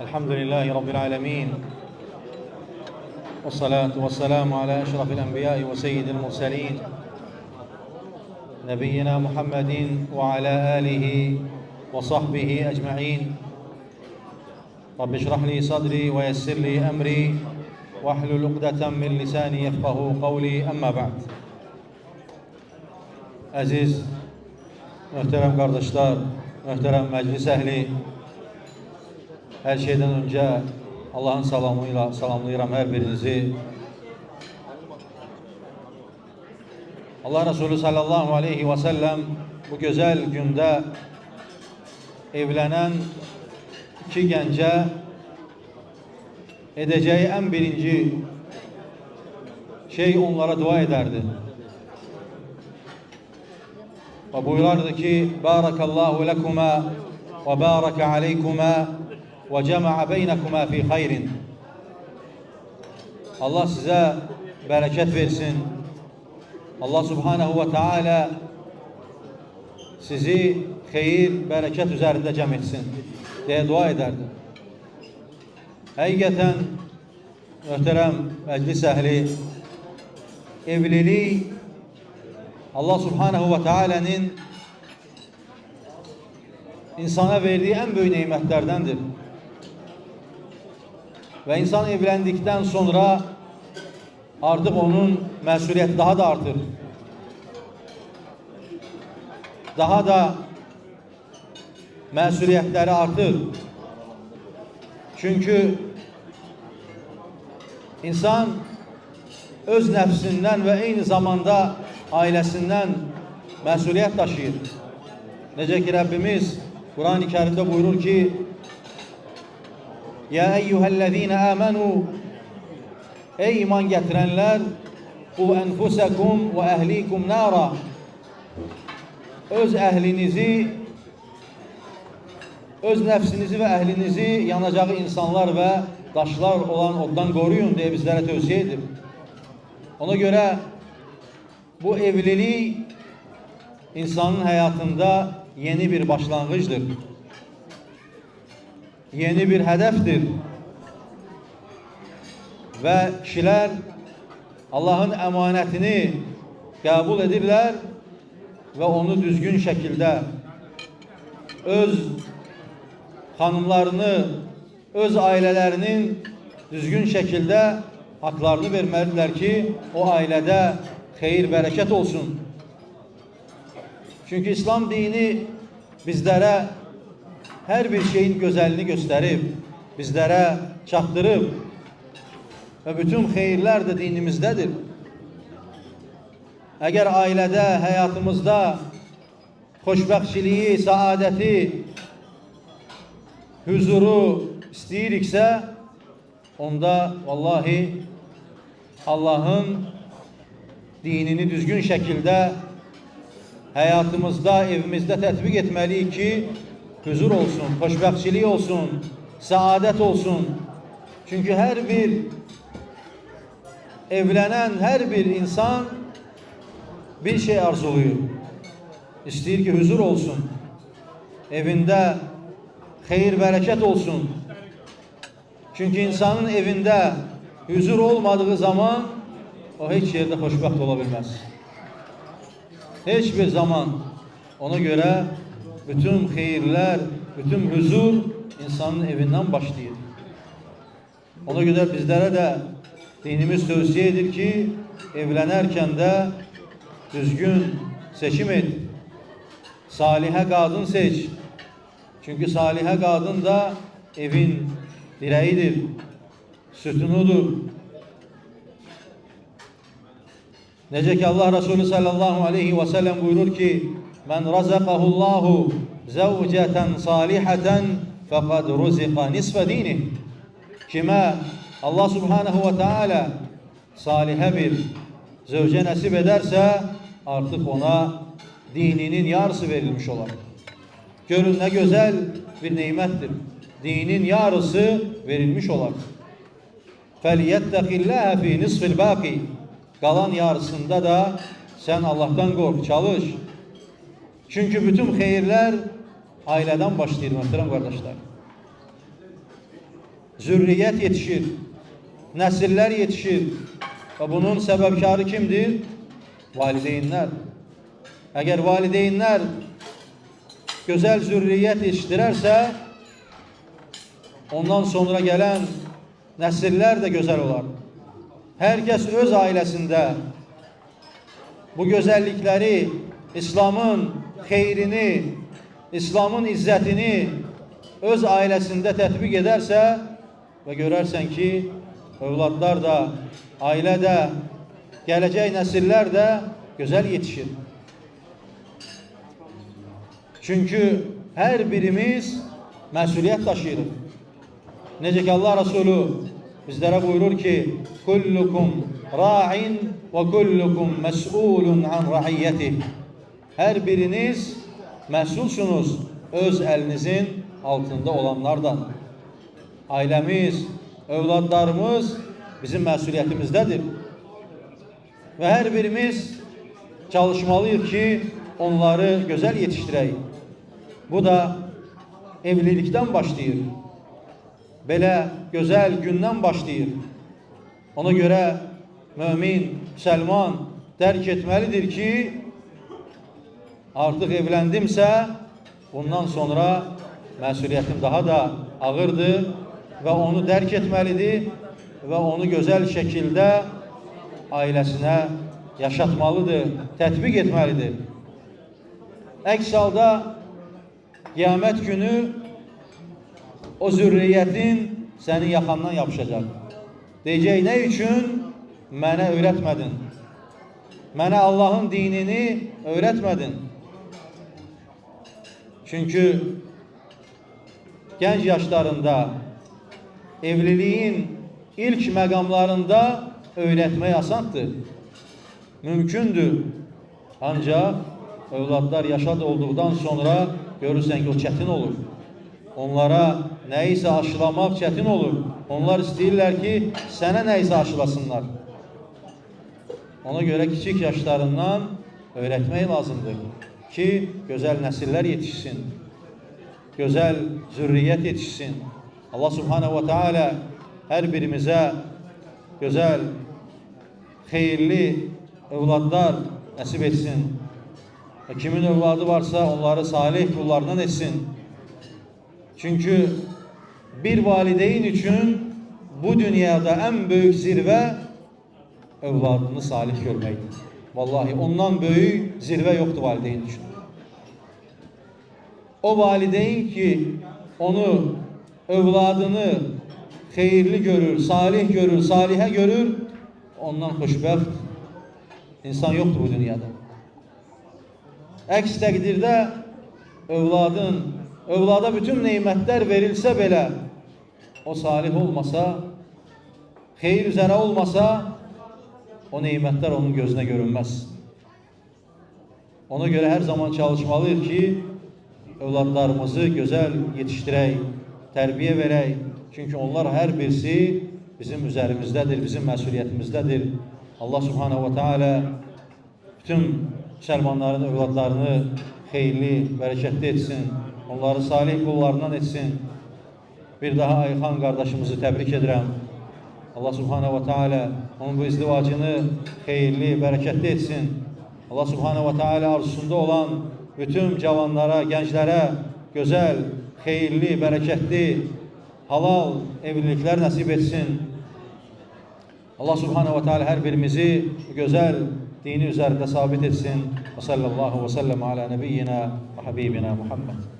الحمد لله رب العالمين، والصلاة والسلام على أشرف الأنبياء وسيد المرسلين نبينا محمد وعلى آله وصحبه أجمعين. رب اشرح لي صدري ويسر لي أمري واحلل عقدة من لساني يفقه قولي. أما بعد. Aziz, möhtərəm qardaşlar, möhtərəm məclis əhli, hər şeydən öncə Allahın salamıyla salamlayıram hər birinizi. Allah Resulü sallallahu aleyhi ve sellem bu gözəl gündə evlənən iki gəncə edeceği en birinci şey onlara dua ederdi. Ve buyurardı ki: Barakallahu lekuma ve baraka aleykuma ve cema'a beynekuma fi hayrin. Allah size bereket versin. Allah subhanehu ve teala sizi hayır, bereket üzerinde cem etsin diye dua ederdi. Həqiqətən möhtərəm məclis əhli, evlilik Allah subhanehu ve teala'nın insana verdiği en büyük nimetlerdendir. Ve insan evlendikten sonra artık onun məsuliyyəti daha da artır. Daha da məsuliyyətləri artır. Çünkü insan öz nefsinden ve aynı zamanda ailesinden məsuliyyət taşıyır. Necə ki Rabbimiz Kur'an-ı Kerim'de buyurur ki: Ya eyyühellezine amenu, ey iman getirenler, qu enfusekum ve ehlikum nara, öz əhlinizi, öz nefsinizi ve əhlinizi yanacağı insanlar ve daşlar olan oddan koruyun diye bizlere tövsiye edip, ona göre bu evlilik insanın hayatında yeni bir başlangıçtır. Yeni bir hedeftir. Ve kişiler Allah'ın emanetini kabul edirler ve onu düzgün şekilde öz hanımlarını, öz ailelerinin düzgün şekilde haklarını verməlidirlər ki, o ailede hayır, bereket olsun. Çünkü İslam dini bizlere her bir şeyin güzelliğini gösterip, bizlere çaktırıp ve bütün hayırlar da dinimizdedir. Eğer ailede, hayatımızda xoşbəxtçiliyi, saadeti, huzuru istəyiriksə, onda vallahi Allah'ın dinini düzgün şekilde hayatımızda, evimizde tatbik etmeliyik ki huzur olsun, xoşbəxtçilik olsun, saadet olsun. Çünkü her bir evlenen her bir insan bir şey arzuluyor. İstəyir ki huzur olsun, evinde hayır, bereket olsun. Çünkü insanın evinde huzur olmadığı zaman o hiç yerde xoşbəxt olabilmez. Hiçbir zaman. Ona göre bütün hayırlar, bütün huzur insanın evinden başlayır. Ona göre bizlere de dinimiz tövsiye edir ki evlenirken de düzgün seçim et. Salihe kadın seç. Çünkü salihe kadın da evin direğidir, sütunudur. Necə ki Allah Resulü sallallahu aleyhi ve sellem buyurur ki: Men razaqahullahu zevceten saliheten fekad ruziqa nisfe dinih. Kime Allah subhanehu ve teala salihe bir zevce nasip ederse artık ona dininin yarısı verilmiş olur. Görün ne güzel bir nimettir. Dinin yarısı verilmiş olur. فَلْيَتَّقِ اللّٰهَ ف۪ي نِصْفِ الْبَاقِ. Kalan yarısında da sen Allah'tan kork, çalış. Çünkü bütün hayırlar aileden başlıyor muhterem kardeşler. zürriyyət yetişir, nəsillər yetişir. Və bunun səbəbkarı kimdir? Valideynlər. Əgər valideynlər gözəl zürriyyət yetişdirərsə, ondan sonra gələn nəsillər də gözəl olar. Hər kəs öz ailəsində bu gözəllikləri, İslamın xeyrini, İslamın izzətini öz ailəsində tətbiq edərsə və görərsən ki, övladlar da, ailə də, gələcək nəsillər də gözəl yetişir. Çünki hər birimiz məsuliyyət daşıyırıq. Necə ki Allah Resulü bizlərə buyurur ki, kullukum ra'in və kullukum məs'ulun an ra'iyyətih. Hər biriniz məsulsunuz öz əlinizin altında olanlardan. Ailəmiz, övladlarımız bizim məsuliyyətimizdədir. Və hər birimiz çalışmalıyıq ki, onları gözəl yetişdirək. Bu da evlilikdən başlayır. Belə gözəl gündən başlayır. Ona görə mömin, müsəlman dərk etməlidir ki, artıq evləndimsə, bundan sonra məsuliyyətim daha da ağırdır və onu dərk etməlidir və onu gözəl şəkildə ailəsinə yaşatmalıdır, tətbiq etməlidir. Əks halda qiyamət günü o zürriyyətin sənin yaxandan yapışacaq. Deyəcək, nə üçün mənə öyrətmədin? Mənə Allahın dinini öyrətmədin. Çünki gənc yaşlarında, evliliyin ilk məqamlarında öyrətmək asandır, mümkündür. Ancaq övladlar yaşad olduqdan sonra görürsən ki, o çətin olur. Onlara nəyisə aşılamaq çətin olur. Onlar istəyirlər ki, sənə nəyisə aşılasınlar. Ona görə kiçik yaşlarından öyrətmək lazımdır ki, gözəl nəsillər yetişsin, gözəl zürriyyət yetişsin. Allah Subhanahu wa Ta'ala hər birimizə gözəl, xeyirli övladlar nəsib etsin. Və kimin övladı varsa onları salih qullarından etsin. Çünki bir valideyn üçün bu dünyada ən böyük zirvə övladını salih görməkdir. Vallahi ondan böyük zirvə yoxdur valideyn üçün. O valideyn ki, onu, övladını xeyirli görür, salih görür, salihə görür, ondan xoşbəxt insan yoxdur bu dünyada. Əks təqdirdə övlada bütün neymətlər verilsə belə, o salih olmasa, xeyir üzərə olmasa, o neymətlər onun gözünə görünməz. Ona görə hər zaman çalışmalıyıq ki, övladlarımızı gözəl yetişdirək, tərbiyə verək. Çünki onlar hər birisi bizim üzərimizdədir, bizim məsuliyyətimizdədir. Allah Subhanahu wa Ta'ala bütün müsəlmanların övladlarını xeyirli, bərəkətli etsin, onları salih qullarından etsin. Bir daha Ayxan qardaşımızı təbrik edirəm. Allah Subhanahu wa Ta'ala onun bu izdivacını xeyirli, bərəkətli etsin. Allah Subhanahu wa Ta'ala arzusunda olan bütün cavanlara, gənclərə gözəl, xeyirli, bərəkətli, halal evliliklər nəsib etsin. Allah Subhanahu wa Ta'ala hər birimizi gözəl dini üzərində sabit etsin. Və sallallahu və səlləm alə nəbiyyina və habibina Muhammed.